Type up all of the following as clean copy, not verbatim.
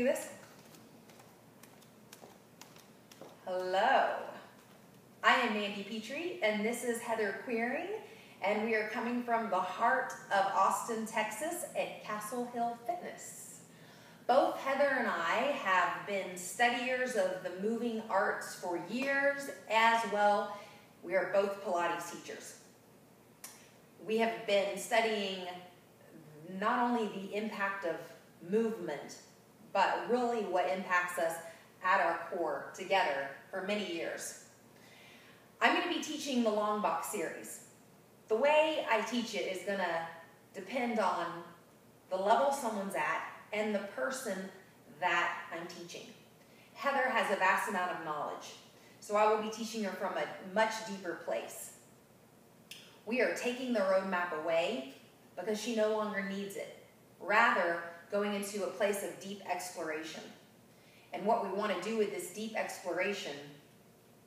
this? Hello. I am Mandie Pitre, and this is Heather Queering, and we are coming from the heart of Austin, Texas at Castle Hill Fitness. Both Heather and I have been studiers of the moving arts for years as well. We are both Pilates teachers. We have been studying not only the impact of movement, but really what impacts us at our core together for many years. I'm going to be teaching the long box series. The way I teach it is going to depend on the level someone's at and the person that I'm teaching. Heather has a vast amount of knowledge, so I will be teaching her from a much deeper place. We are taking the roadmap away because she no longer needs it, rather going into a place of deep exploration. And what we want to do with this deep exploration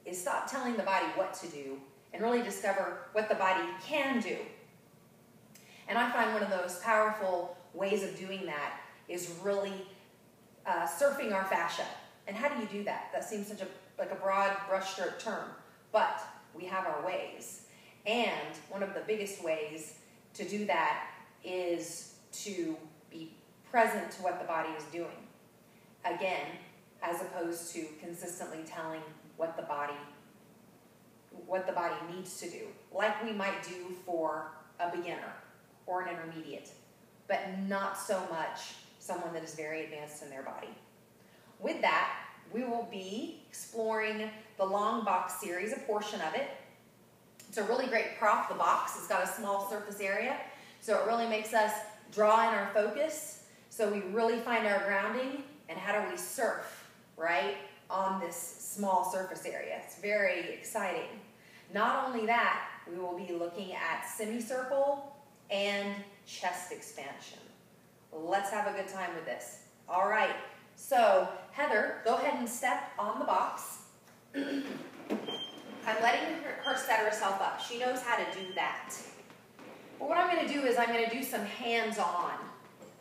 is stop telling the body what to do and really discover what the body can do. And I find one of those powerful ways of doing that is really surfing our fascia. And how do you do that? That seems such like a broad brushstroke term, but we have our ways. And one of the biggest ways to do that is to be present to what the body is doing. Again, as opposed to consistently telling what the body needs to do, like we might do for a beginner or an intermediate, but not so much someone that is very advanced in their body. With that, we will be exploring the long box series, a portion of it. It's a really great prop, the box. It's got a small surface area, so it really makes us draw in our focus, so we really find our grounding and how do we surf, right, on this small surface area. It's very exciting. Not only that, we will be looking at semicircle and chest expansion. Let's have a good time with this. All right, so Heather, go ahead and step on the box. I'm letting her set herself up. She knows how to do that. But what I'm going to do is I'm going to do some hands-on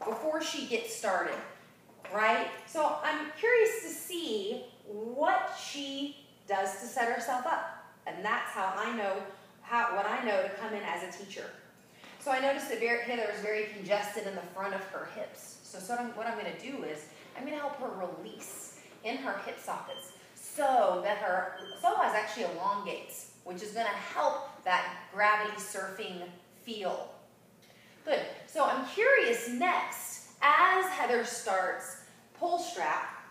before she gets started, right? So I'm curious to see what she does to set herself up. And that's how I know what I know to come in as a teacher. So I noticed that Heather is very congested in the front of her hips. So what I'm going to do is I'm going to help her release in her hip sockets so that her psoas actually elongates, which is going to help that gravity surfing feel. Good. So I'm curious next, as Heather starts pull strap,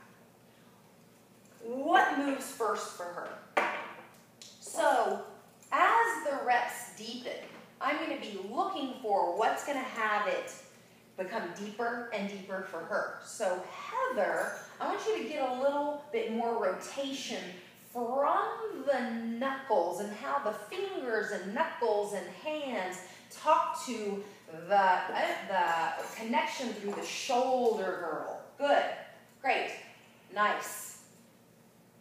what moves first for her? So as the reps deepen, I'm going to be looking for what's going to have it become deeper and deeper for her. So Heather, I want you to get a little bit more rotation from the knuckles and how the fingers and knuckles and hands talk to the connection through the shoulder girdle. Good. Great. Nice.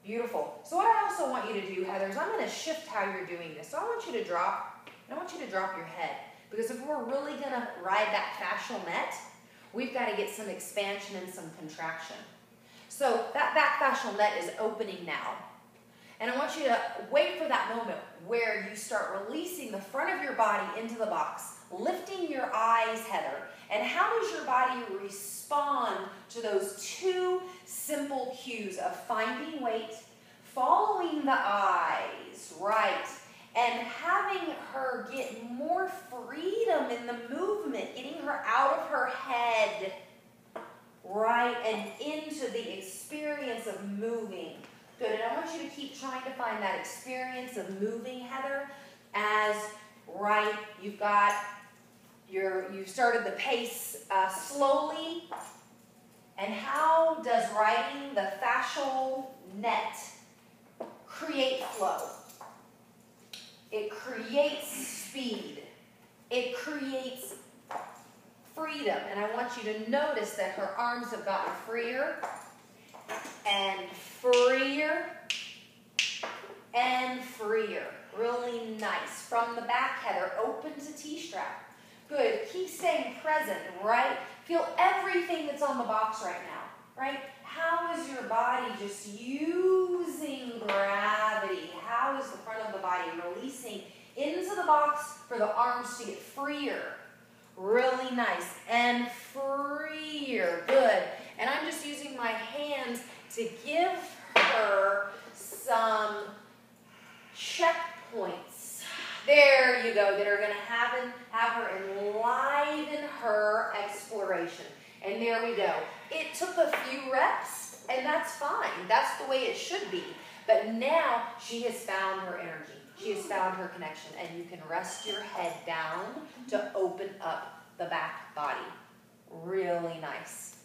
Beautiful. So what I also want you to do, Heather, is I'm going to shift how you're doing this. So I want you to drop your head. Because if we're really going to ride that fascial net, we've got to get some expansion and some contraction. So that back fascial net is opening now. And I want you to wait for that moment where you start releasing the front of your body into the box, lifting your eyes, Heather. And how does your body respond to those two simple cues of finding weight, following the eyes, right, and having her get more freedom in the movement, getting her out of her head, right, and into the experience of moving. Good, and I want you to keep trying to find that experience of moving, Heather, as, right, you've started the pace slowly. And how does riding the fascial net create flow? It creates speed. It creates freedom. And I want you to notice that her arms have gotten freer and freer and freer. Really nice. From the back, Heather, open to T-strap. Good. Keep staying present, right? Feel everything that's on the box right now. right? How is your body just using gravity? How is the front of the body releasing into the box for the arms to get freer? Really nice. And freer. Good. And I'm just using my hands to give her some checkpoints. There you go. That are going to have her enliven her exploration. And there we go. It took a few reps, and that's fine. That's the way it should be. But now she has found her energy. She has found her connection, and you can rest your head down to open up the back body. Really nice.